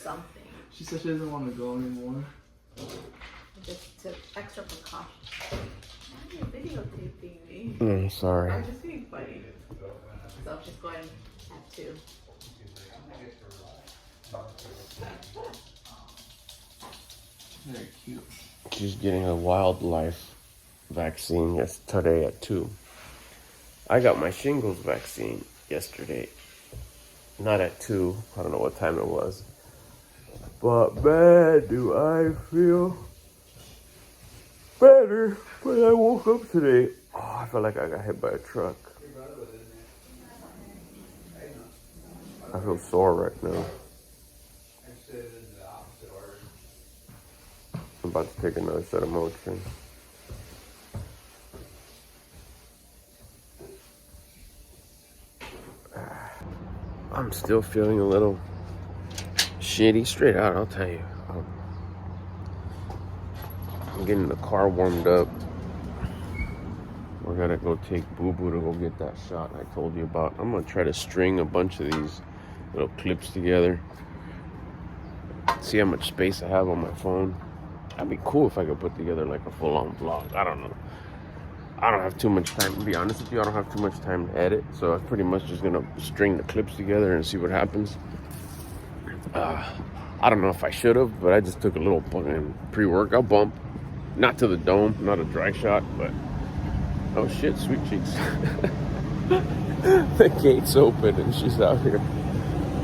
something. She said she doesn't want to go anymore. Just took extra precautions. Why are you videotaping me? Sorry. I'm just being funny. So she's going at 2. Very cute. She's getting a wildlife vaccine yesterday at 2. I got my shingles vaccine yesterday. Not at 2. I don't know what time it was. But man, do I feel better when I woke up today. Oh, I felt like I got hit by a truck. I feel sore right now. I'm about to take another set of Motrin. I'm still feeling a little shitty. Straight out, I'll tell you. I'm getting the car warmed up. We're gonna go take Boo Boo to go get that shot I told you about. I'm gonna try to string a bunch of these little clips together. See how much space I have on my phone. That'd be cool if I could put together like a full-on vlog. I don't know. I don't have too much time, to be honest with you. I don't have too much time to edit, so I'm pretty much just gonna string the clips together and see what happens. I don't know if I should have, but I just took a little pre-workout bump. Not to the dome, not a dry shot, but oh shit, sweet cheeks. The gate's open and she's out here.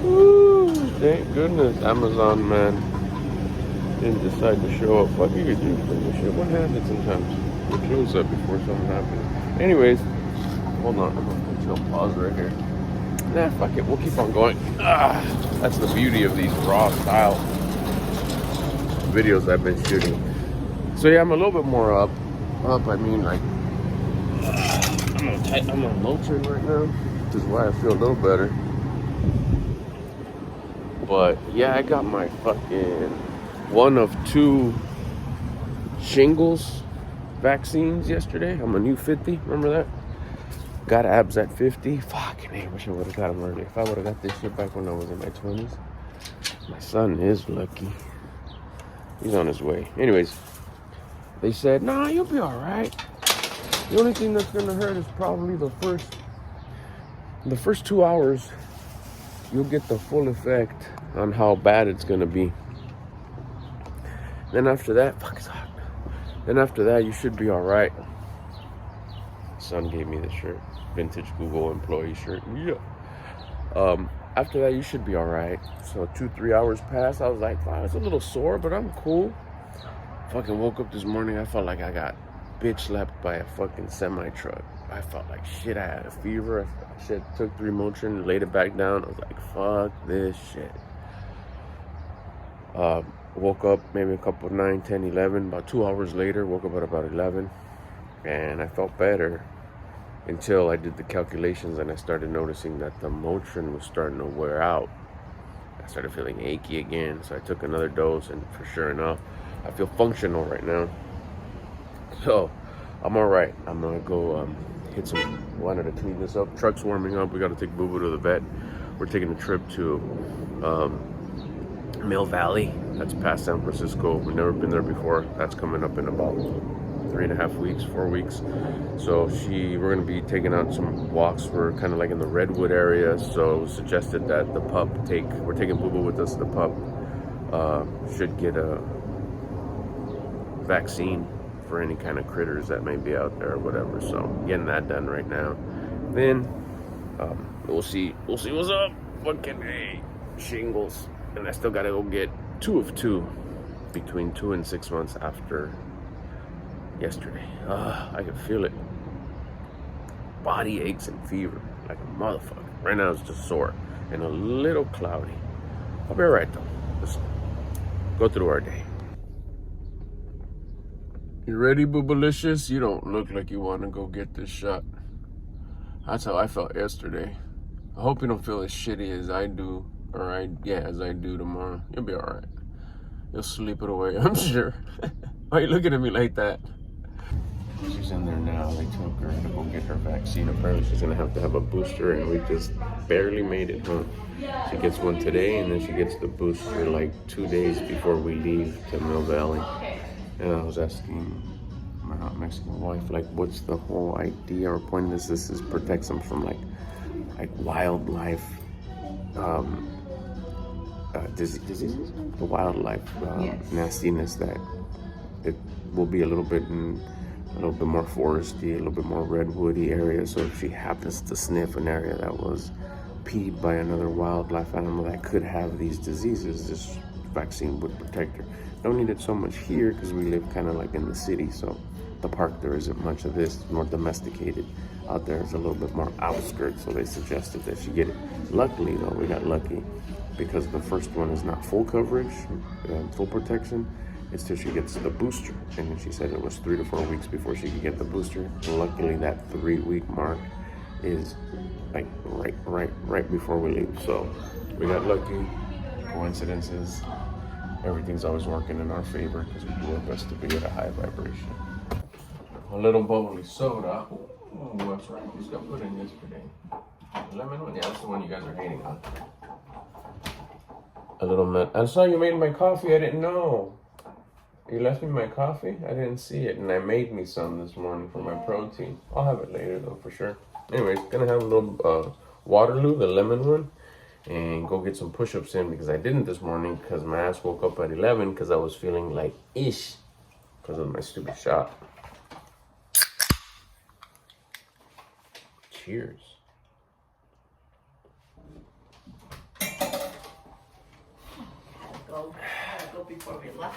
Woo, thank goodness. Amazon man didn't decide to show up. What do you do for this shit? What happens sometimes? You close up before something happens. Anyways, hold on, I'm gonna put you on pause right here. Nah, fuck it, we'll keep on going. That's the beauty of these raw style videos I've been shooting. So yeah, I'm a little bit more up. I mean, like, I'm on Motrin right now, which is why I feel a little better. But yeah, I got my fucking 1 of 2 shingles vaccines yesterday. I'm a new 50, remember that? Got abs at 50. Fucking hey, I wish I would have got them early. If I would have got this shit back when I was in my 20s. My son is lucky. He's on his way. Anyways, they said, nah, you'll be all right. The only thing that's gonna hurt is probably the first 2 hours. You'll get the full effect on how bad it's gonna be. Then after that, fuck, it's hot. Then after that, you should be all right. Son gave me the shirt, vintage Google employee shirt. Yeah. After that, you should be all right. So 2-3 hours passed. I was like, wow, it's a little sore, but I'm cool. Fucking woke up this morning. I felt like I got bitch slapped by a fucking semi truck. I felt like shit. I had a fever. I took 3 Motrin, laid it back down. I was like, fuck this shit. Woke up maybe a couple 9, 10, 11. About 2 hours later, woke up at about 11. And I felt better until I did the calculations and I started noticing that the Motrin was starting to wear out. I started feeling achy again. So I took another dose and for sure enough, I feel functional right now. So I'm all right. I'm gonna go hit some. Wanted to clean this up. Truck's warming up. We got to take Boo Boo to the vet. We're taking a trip to Mill Valley. That's past San Francisco. We've never been there before. That's coming up in about 3.5 weeks, 4 weeks. So we're gonna be taking out some walks. We're kind of like in the Redwood area. So it was suggested that the pup we're taking Boo Boo with us. The pup should get a vaccine for any kind of critters that may be out there or whatever. So getting that done right now. Then we'll see what's up. Fucking shingles, and I still gotta go get 2 of 2 between 2 and 6 months after yesterday. I can feel it. Body aches and fever like a motherfucker. Right now it's just sore and a little cloudy. I'll be alright though. Let's go through our day. You ready, Boobalicious? You don't look like you want to go get this shot. That's how I felt yesterday. I hope you don't feel as shitty as I do, as I do tomorrow. You'll be alright. You'll sleep it away, I'm sure. Why are you looking at me like that? She's in there now. They took her to go get her vaccine. Apparently she's gonna have to have a booster, and we just barely made it home. She gets one today, and then she gets the booster like 2 days before we leave to Mill Valley. And I was asking my hot Mexican wife, like, what's the whole idea or point of this? This is protects them from like wildlife diseases, the wildlife nastiness that it will be a little bit more foresty, a little bit more redwoody area. So if she happens to sniff an area that was peed by another wildlife animal that could have these diseases, this vaccine would protect her. Don't need it so much here because we live kind of like in the city, so the park there isn't much of this. It's more domesticated. Out there is a little bit more outskirts, so they suggested that she get it. Luckily though, we got lucky because the first one is not full coverage, full protection. It's till she gets the booster, and then she said it was 3 to 4 weeks before she could get the booster. And luckily that 3-week mark is like right before we leave. So we got lucky. Coincidences. Everything's always working in our favor because we do our best to be at a high vibration. A little bubbly soda. Oh, that's right. Who's got put in yesterday? Lemon one? Yeah, that's the one you guys are hating on. A little mint. I saw you made my coffee. I didn't know. You left me my coffee? I didn't see it. And I made me some this morning for my protein. I'll have it later though, for sure. Anyways, gonna have a little Waterloo, the lemon one. And go get some push-ups in because I didn't this morning because my ass woke up at 11 because I was feeling like ish because of my stupid shot. Cheers. Had to go before we left.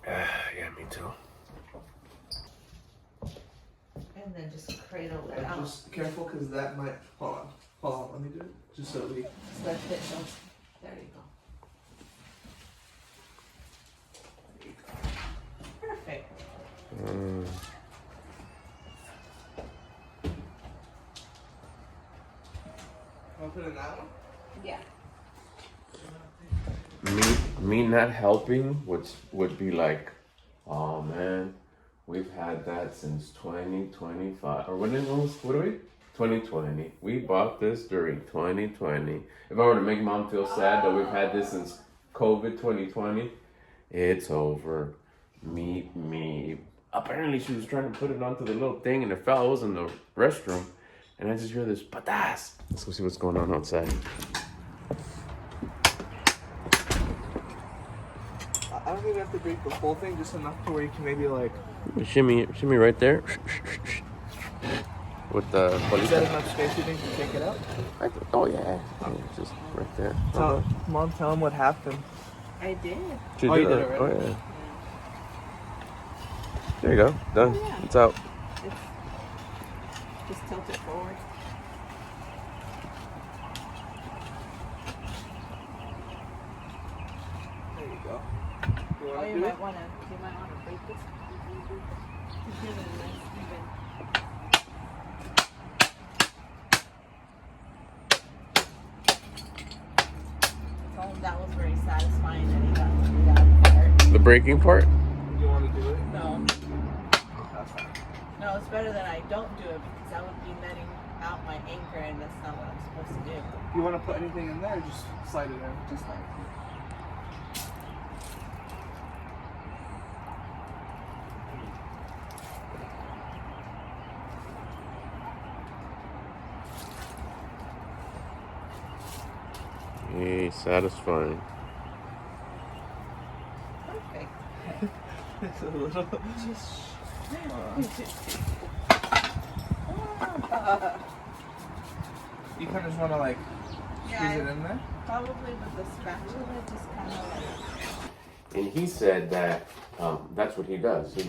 Yeah, me too. And then just cradle it out. Just careful because that might fall on. Hold on, let me do it. Just so we. Let it go. There you go. Perfect. Want to put in that one? Yeah. Me not helping would be like, oh man, we've had that since 2025 or what are we? 2020. We bought this during 2020. If I were to make mom feel sad that we've had this since COVID 2020, it's over. Me. Apparently she was trying to put it onto the little thing and it fell. It was in the restroom. And I just hear this patas. Let's go see what's going on outside. I don't even have to break the whole thing, just enough to where you can maybe like. Shimmy right there. With the Is that enough space you think to take it out? Oh yeah, just right there. Mom, tell him what happened. I did. She Oh, you did it, right? Oh yeah. There you go. Done. Oh, yeah. It's out. Just tilt it forward. There you go. You Oh, want to you do might it? want to break this. To give it a nice even. That was very satisfying that he got part. The breaking part? You want to do it? No. That's fine. No, it's better that I don't do it because I would be letting out my anger and that's not what I'm supposed to do. You want to put anything in there or just slide it in? Just like Hey, satisfying. perfect. It's a little. You kind of just want to like squeeze it in there? Probably with the spatula, just kind of like. And he said that that's what he does. He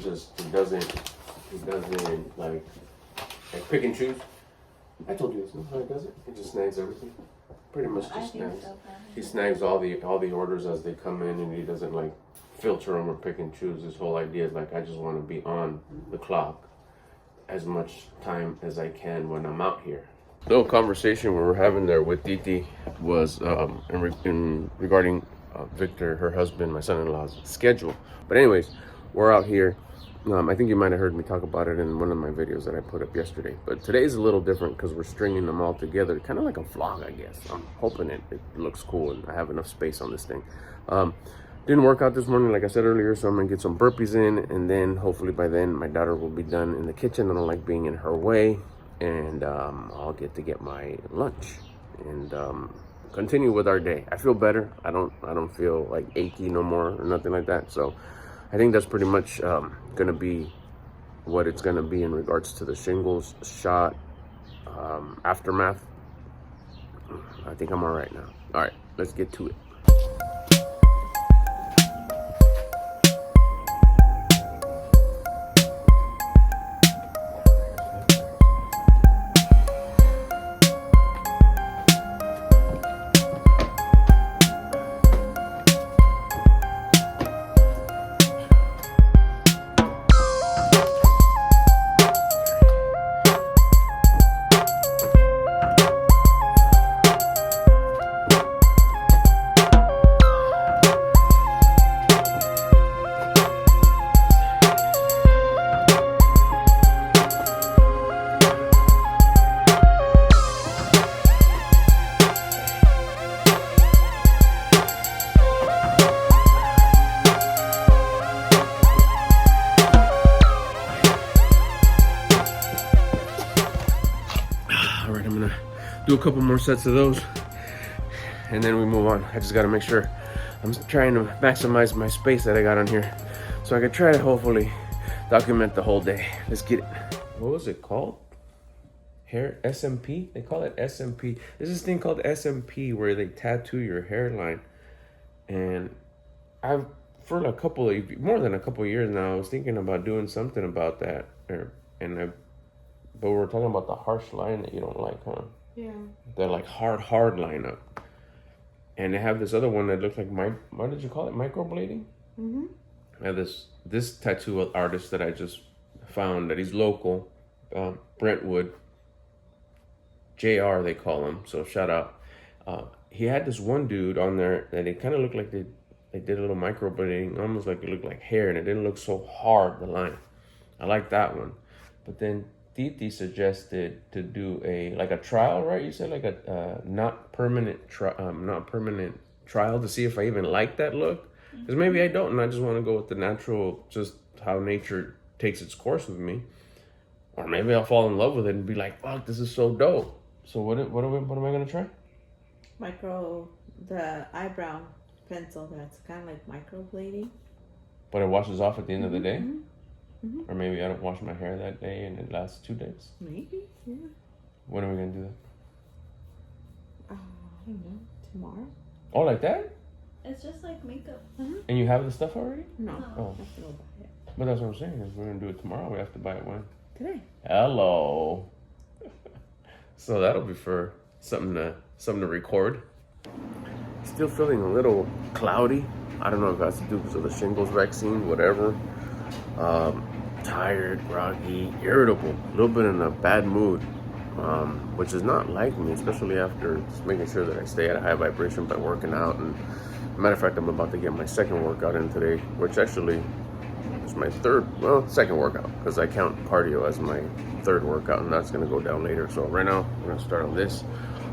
doesn't like pick and choose. I told you that's not how he does it. He just snags everything. Pretty much I just think snags. so. He snags all the orders as they come in, and he doesn't like filter them or pick and choose. His whole idea is like, I just want to be on the clock as much time as I can when I'm out here. The little conversation we were having there with Titi was regarding Victor, her husband, my son-in-law's schedule. But anyways, we're out here I think you might have heard me talk about it in one of my videos that I put up yesterday. But today's a little different because we're stringing them all together, kind of like a vlog, I guess. I'm hoping it looks cool and I have enough space on this thing. Didn't work out this morning, like I said earlier, so I'm gonna get some burpees in, and then hopefully by then my daughter will be done in the kitchen. I don't like being in her way, and I'll get my lunch and continue with our day. I feel better. I don't feel like achy no more or nothing like that. So I think that's pretty much gonna be what it's gonna be in regards to the shingles shot aftermath. I think I'm all right now. All right, let's get to it. All right, I'm gonna do a couple more sets of those and then we move on. I just gotta make sure I'm trying to maximize my space that I got on here so I can try to hopefully document the whole day. Let's get it. What was it called? Hair SMP? They call it SMP. There's this thing called SMP where they tattoo your hairline. And I've, for more than a couple of years now, I was thinking about doing something about that. But we're talking about the harsh line that you don't like, huh? Yeah. They're like hard line up. And they have this other one that looks like, what did you call it? Microblading? Mm-hmm. I have this tattoo artist that I just found that he's local, Brentwood. JR, they call him, so shout out. He had this one dude on there that it kind of looked like they did a little microblading, almost like it looked like hair, and it didn't look so hard, the line. I like that one. But then Titi suggested to do a trial, right? You said like a not permanent trial to see if I even like that look. Because maybe I don't, and I just want to go with the natural, just how nature takes its course with me. Or maybe I'll fall in love with it and be like, fuck, this is so dope. So what am I gonna try? The eyebrow pencil that's kind of like microblading. But it washes off at the end of the day? Mm-hmm. Or maybe I don't wash my hair that day and it lasts 2 days? Maybe, yeah. When are we gonna do that? I don't know, tomorrow? Oh, like that? It's just like makeup. Mm-hmm. And you have the stuff already? No, Oh. I have to go buy it. But that's what I'm saying, if we're gonna do it tomorrow, we have to buy it when? Today. Hello. So that'll be for something to record. Still feeling a little cloudy. I don't know if that's to do because of the shingles vaccine, whatever. Tired, groggy, irritable, a little bit in a bad mood, which is not like me, especially after just making sure that I stay at a high vibration by working out. And matter of fact, I'm about to get my second workout in today, which actually is my second workout, because I count cardio as my third workout, and that's going to go down later. So right now, we're going to start on this.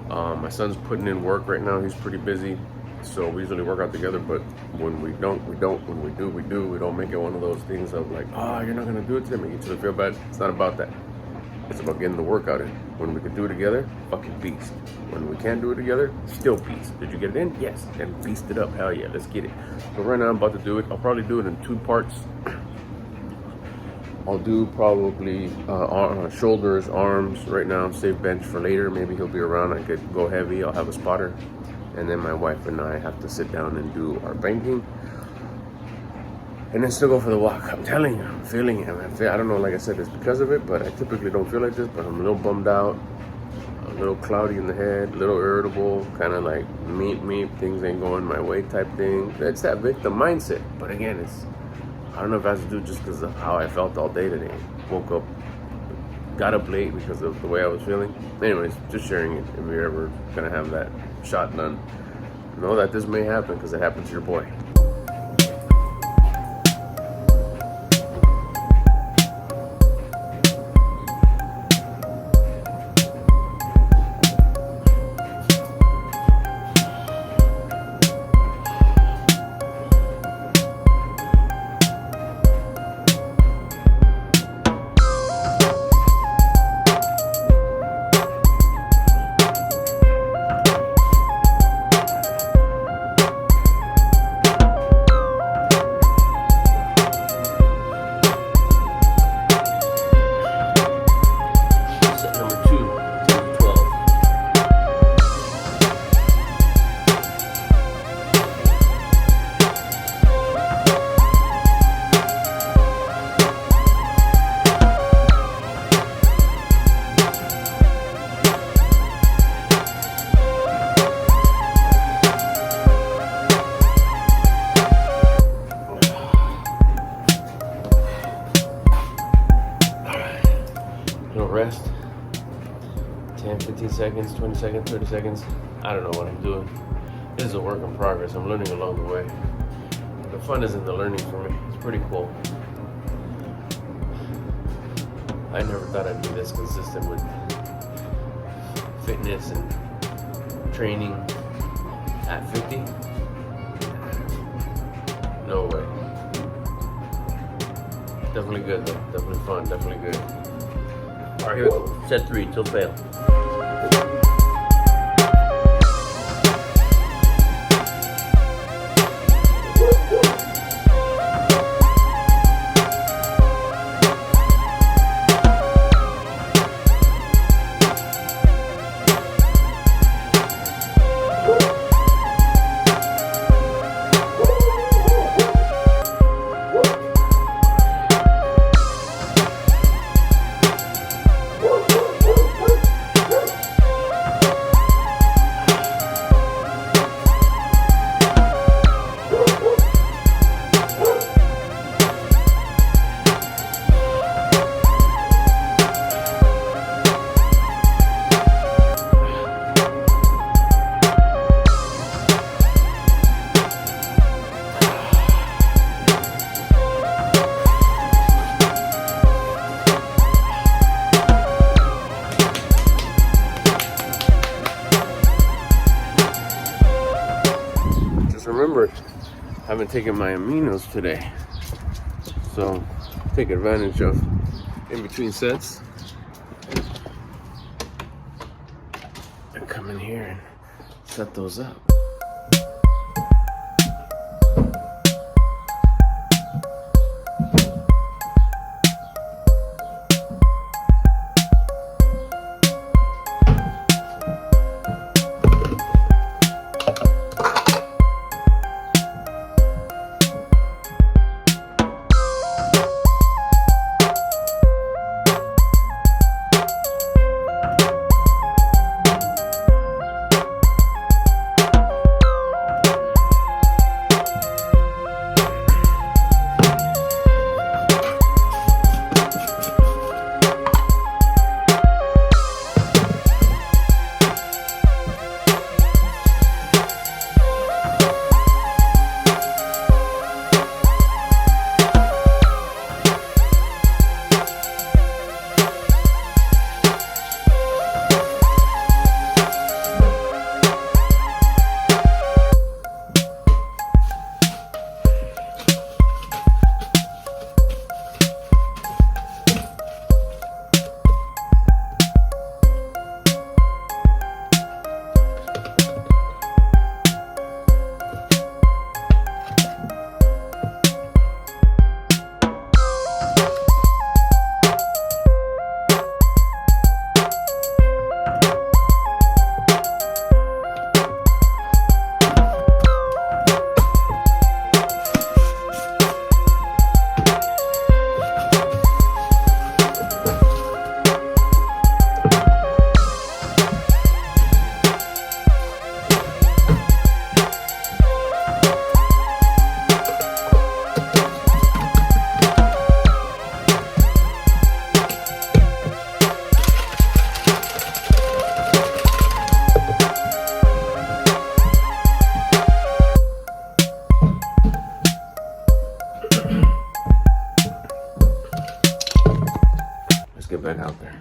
My son's putting in work right now. He's pretty busy. So we usually work out together, but when we don't. When we do, we do. We don't make it one of those things of like, oh, you're not going to do it today, make each other feel bad. It's not about that. It's about getting the workout in. When we can do it together, fucking beast. When we can't do it together, still beast. Did you get it in? Yes. Then beast it up. Hell yeah, let's get it. So right now I'm about to do it. I'll probably do it in 2 parts. I'll do probably shoulders, arms right now, save bench for later. Maybe he'll be around. I could go heavy. I'll have a spotter. And then my wife and I have to sit down and do our banking. And then still go for the walk. I'm telling you, I'm feeling it. I don't know, like I said, it's because of it, but I typically don't feel like this, but I'm a little bummed out, a little cloudy in the head, a little irritable, kind of like meep, things ain't going my way type thing. It's that victim mindset. But again, I don't know if it has to do just because of how I felt all day today. Woke up, got up late because of the way I was feeling. Anyways, just sharing it. If you're ever gonna have that shot done, know that this may happen because it happened to your boy. 15 seconds, 20 seconds, 30 seconds. I don't know what I'm doing. This is a work in progress. I'm learning along the way. The fun is in the learning for me. It's pretty cool. I never thought I'd be this consistent with fitness and training at 50. No way. Definitely good though. Definitely fun. Definitely good. Alright, here we go. Set 3, till fail. Remember, I haven't taken my aminos today, so take advantage of in between sets and come in here and set those up. Get back out there.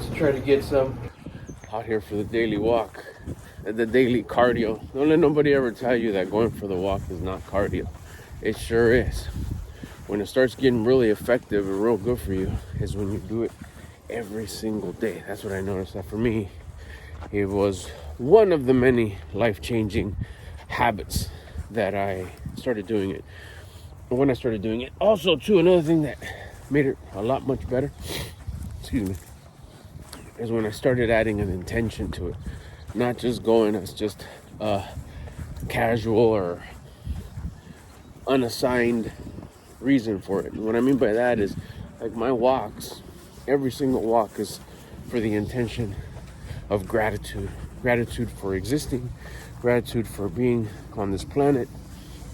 to try to get some out here for the daily walk, the daily cardio. Don't let nobody ever tell you that going for the walk is not cardio. It sure is. When it starts getting really effective and real good for you is when you do it every single day. That's what I noticed. That for me, it was one of the many life-changing habits that I started doing it. And when I started doing it, also too, another thing that made it a lot much better, excuse me, is when I started adding an intention to it. Not just going as just casual or unassigned reason for it. And what I mean by that is, like, my walks, every single walk is for the intention of gratitude. Gratitude for existing, gratitude for being on this planet,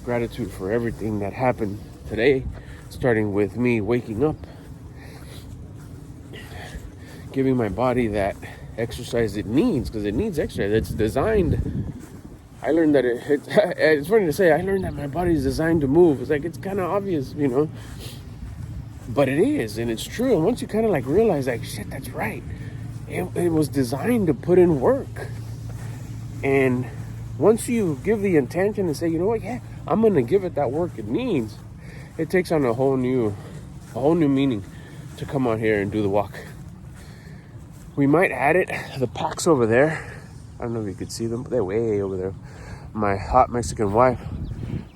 gratitude for everything that happened today, starting with me waking up, giving my body that exercise it needs, because it needs exercise. It's designed. I learned that it's funny to say, I learned that my body is designed to move. It's like, it's kind of obvious, you know, but it is, and it's true. And once you kind of like realize, like, shit, that's right. It was designed to put in work. And once you give the intention and say, you know what, yeah, I'm going to give it that work it needs, it takes on a whole new meaning to come out here and do the walk. We might add it, the packs over there. I don't know if you could see them, but they're way over there. My hot Mexican wife,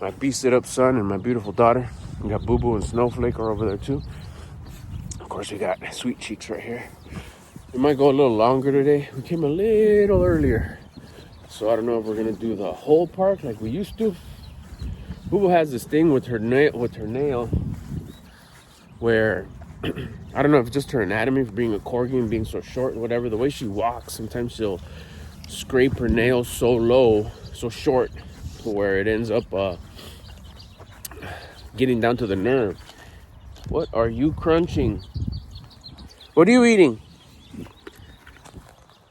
my beasted up son, and my beautiful daughter. We got Boo Boo and Snowflake are over there too. Of course, we got Sweet Cheeks right here. We might go a little longer today. We came a little earlier, so I don't know if we're gonna do the whole park like we used to. Boo Boo has this thing with her nail, where I don't know if it's just her anatomy for being a corgi and being so short and whatever. The way she walks, sometimes she'll scrape her nails so low, so short, to where it ends up getting down to the nerve. What are you crunching? What are you eating?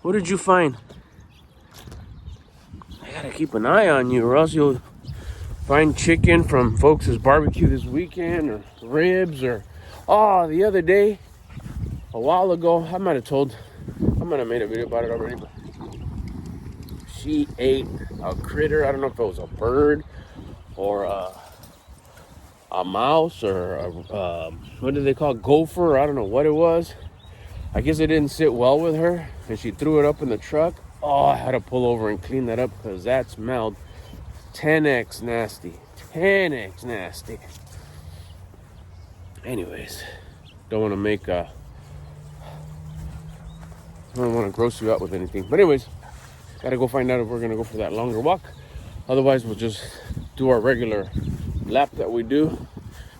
What did you find? I gotta keep an eye on you, or else you'll find chicken from folks' barbecue this weekend, or ribs, or the other day, a while ago, I might have made a video about it already, but she ate a critter. I don't know if it was a bird or a mouse or what do they call it? Gopher. I don't know what it was. I guess it didn't sit well with her, and she threw it up in the truck. I had to pull over and clean that up, because that smelled 10x nasty. 10x nasty. Anyways, don't want to gross you out with anything. But anyways, gotta go find out if we're gonna go for that longer walk. Otherwise, we'll just do our regular lap that we do.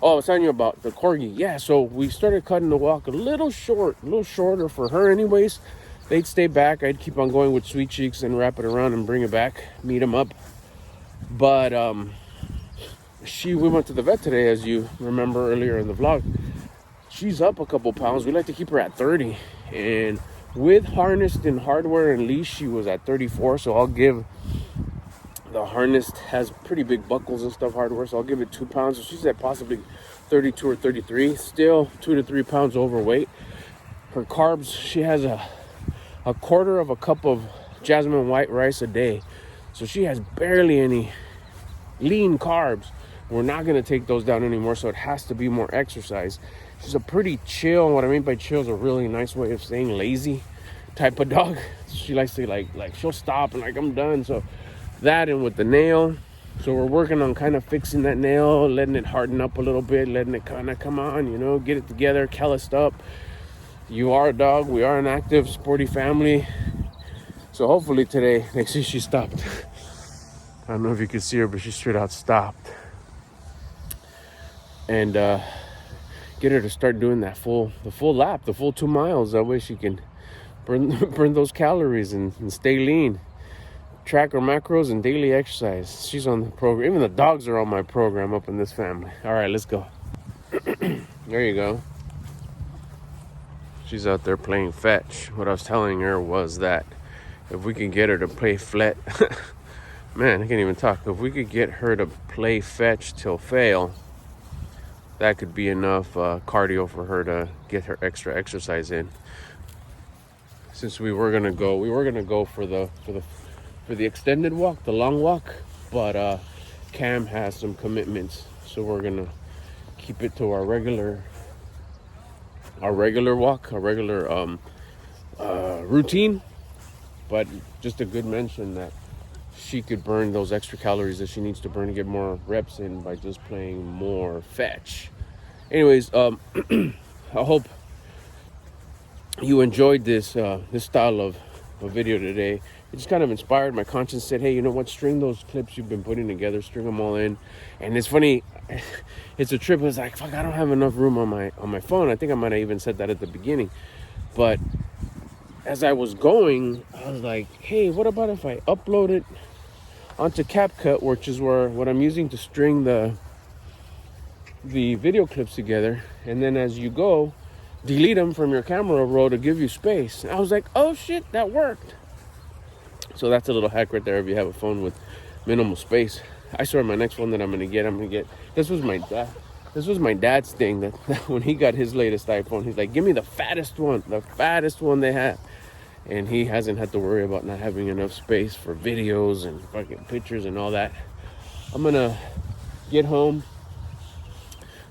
I was telling you about the corgi. Yeah, so we started cutting the walk a little shorter for her anyways. They'd stay back. I'd keep on going with Sweet Cheeks and wrap it around and bring it back, meet them up. But we went to the vet today, as you remember earlier in the vlog. She's up a couple pounds. We like to keep her at 30. And with harnessed and hardware and leash, she was at 34. So I'll give the harnessed, has pretty big buckles and stuff, hardware. So I'll give it 2 pounds. So she's at possibly 32 or 33. Still 2 to 3 pounds overweight. Her carbs, she has a quarter of a cup of jasmine white rice a day. So she has barely any lean carbs. We're not going to take those down anymore, so it has to be more exercise. She's a pretty chill, and what I mean by chill is a really nice way of saying lazy type of dog. She likes to like she'll stop and like, I'm done. So that, and with the nail, so we're working on kind of fixing that nail, letting it harden up a little bit, letting it kind of come on, you know, get it together, calloused up. You are a dog, we are an active, sporty family. So hopefully today, like, see, she stopped. I don't know if you can see her, but she straight out stopped. And get her to start doing the full lap, the full 2 miles. That way she can burn those calories and stay lean. Track her macros and daily exercise. She's on the program. Even the dogs are on my program up in this family. All right, let's go. There you go. She's out there playing fetch. What I was telling her was that if we can get her to play man, I can't even talk. If we could get her to play fetch till fail, that could be enough cardio for her to get her extra exercise in. since we were gonna go for the extended walk, the long walk, but Cam has some commitments, so we're gonna keep it to our regular walk, our regular routine. But just a good mention that she could burn those extra calories that she needs to burn to get more reps in by just playing more fetch. Anyways, I hope you enjoyed this style of a video today. It just kind of inspired my conscience. Said, hey, you know what, string those clips you've been putting together, string them all in. And it's funny, it's a trip. It's like, fuck, I don't have enough room on my phone. I think I might have even said that at the beginning, but as I was going, I was like, hey, what about if I upload it onto CapCut, which is what I'm using to string the video clips together, and then as you go, delete them from your camera roll to give you space. And I was like, oh shit, that worked. So that's a little hack right there if you have a phone with minimal space. I swear my next one that I'm gonna get, this was my dad's thing, that when he got his latest iPhone, he's like, give me the fattest one they have. And he hasn't had to worry about not having enough space for videos and fucking pictures and all that. I'm gonna get home.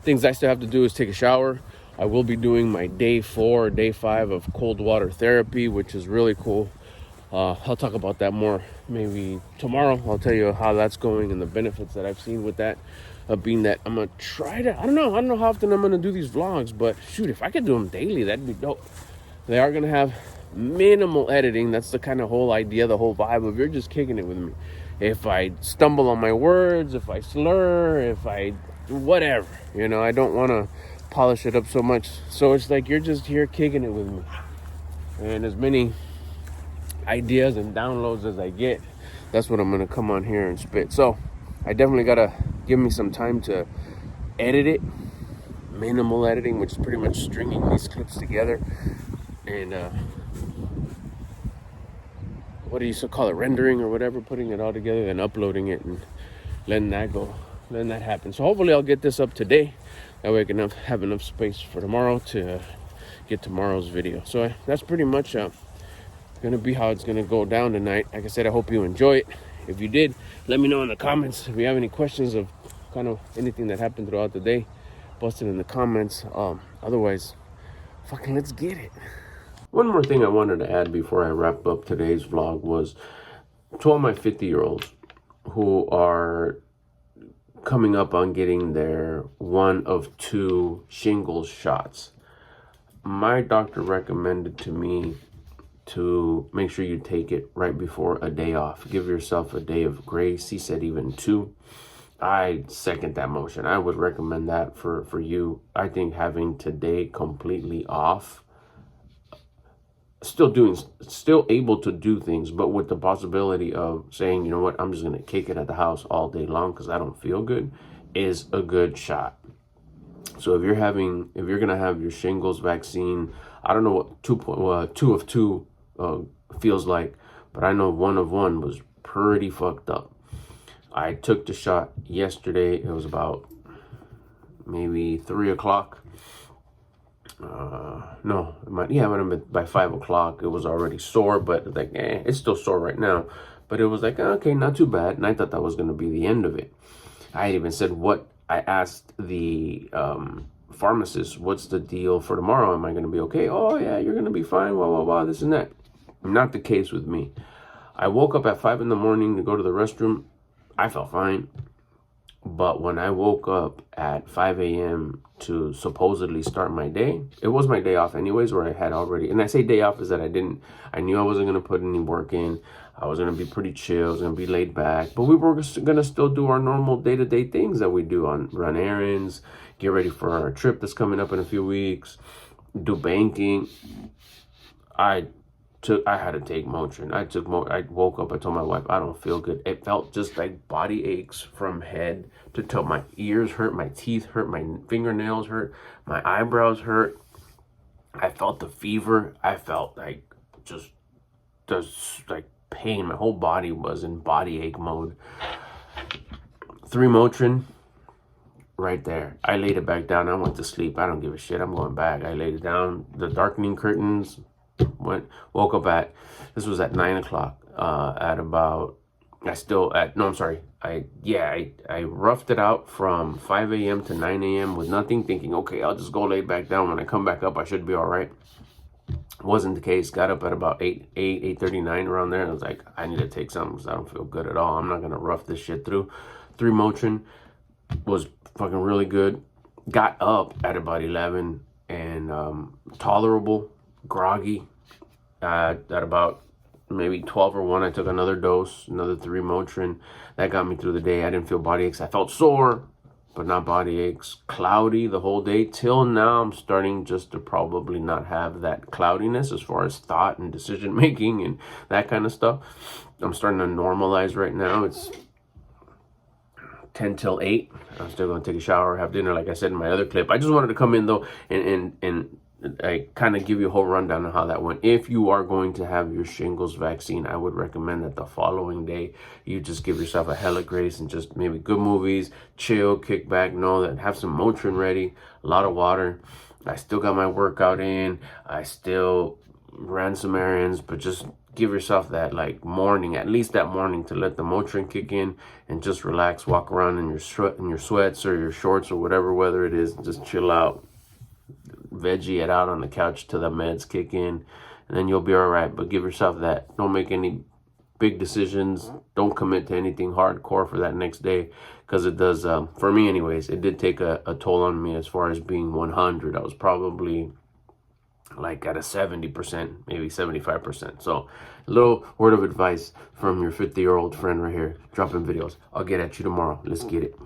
Things I still have to do is take a shower. I will be doing my day 4, day 5 of cold water therapy, which is really cool. I'll talk about that more maybe tomorrow. I'll tell you how that's going and the benefits that I've seen with that. Being that I'm gonna try to, I don't know how often I'm gonna do these vlogs, but shoot, if I could do them daily, that'd be dope. They are gonna have minimal editing. That's the kind of whole idea, the whole vibe of you're just kicking it with me. If I stumble on my words, if I slur, if I whatever, I don't want to polish it up so much. So it's like you're just here kicking it with me, and as many ideas and downloads as I get, that's what I'm gonna come on here and spit. So I definitely gotta give me some time to edit it. Minimal editing, which is pretty much stringing these clips together, and what do you call it, rendering or whatever, putting it all together and uploading it and letting that happen. So hopefully I'll get this up today, that way I can have enough space for tomorrow to get tomorrow's video. So that's pretty much gonna be how it's gonna go down tonight. Like I said, I hope you enjoy it. If you did, let me know in the comments. If you have any questions of kind of anything that happened throughout the day, post it in the comments. Otherwise, fucking let's get it. One more thing I wanted to add before I wrap up today's vlog was to all my 50-year-olds who are coming up on getting their 1 of 2 shingles shots. My doctor recommended to me to make sure you take it right before a day off. Give yourself a day of grace. He said even 2. I second that motion. I would recommend that for you. I think having today completely off, still able to do things, but with the possibility of saying, you know what, I'm just gonna kick it at the house all day long because I don't feel good, is a good shot. So if you're gonna have your shingles vaccine, I don't know what 2 of 2 feels like, but I know 1 of 1 was pretty fucked up. I took the shot yesterday. It was about maybe 3 o'clock. No, it might have been by 5 o'clock. It was already sore, but like, it's still sore right now. But it was like, okay, not too bad. And I thought that was going to be the end of it. I even said I asked the pharmacist, what's the deal for tomorrow? Am I going to be okay? Oh yeah, you're going to be fine. Blah, blah, blah, this and that. Not the case with me. I woke up at 5 in the morning to go to the restroom. I felt fine. But when I woke up at 5 a.m. to supposedly start my day, it was my day off anyways, where I had already, and I say day off is that I knew I wasn't going to put any work in. I was going to be pretty chill. I was going to be laid back. But we were going to still do our normal day-to-day things that we do, run errands, get ready for our trip that's coming up in a few weeks, do banking. I had to take Motrin. I woke up, I told my wife, I don't feel good. It felt just like body aches from head to toe. My ears hurt, my teeth hurt, my fingernails hurt, my eyebrows hurt. I felt the fever. I felt like just like pain. My whole body was in body ache mode. 3 Motrin, right there. I laid it back down. I went to sleep. I don't give a shit. I'm going back. I laid it down. The darkening curtains, Woke up at, this was at 9 o'clock, at about, I roughed it out from 5 a.m. to 9 a.m. with nothing, thinking, okay, I'll just go lay back down. When I come back up, I should be all right. Wasn't the case. Got up at about 8:39 around there. And I was like, I need to take something because I don't feel good at all. I'm not going to rough this shit through. 3 Motrin was fucking really good. Got up at about 11 and tolerable, groggy. At about maybe 12 or 1, I took another dose, another 3 Motrin. That got me through the day. I didn't feel body aches. I felt sore, but not body aches. Cloudy the whole day. Till now, I'm starting just to probably not have that cloudiness as far as thought and decision making and that kind of stuff. I'm starting to normalize right now. It's 10 till 8. I'm still going to take a shower, have dinner, like I said in my other clip. I just wanted to come in, though, and I kind of give you a whole rundown on how that went. If you are going to have your shingles vaccine, I would recommend that the following day you just give yourself a hella grace and just maybe good movies, chill, kick back, know that, have some Motrin ready, a lot of water. I still got my workout in. I still ran some errands, but just give yourself that like morning, at least that morning, to let the Motrin kick in and just relax, walk around in your sweats or your shorts or whatever weather it is, just chill out. Veggie it out on the couch till the meds kick in, and then you'll be all right. But give yourself that. Don't make any big decisions. Don't commit to anything hardcore for that next day, because it does, for me anyways, it did take a toll on me as far as being 100. I was probably like at a 70%, maybe 75%. So a little word of advice from your 50-year-old friend right here, dropping videos. I'll get at you tomorrow. Let's get it.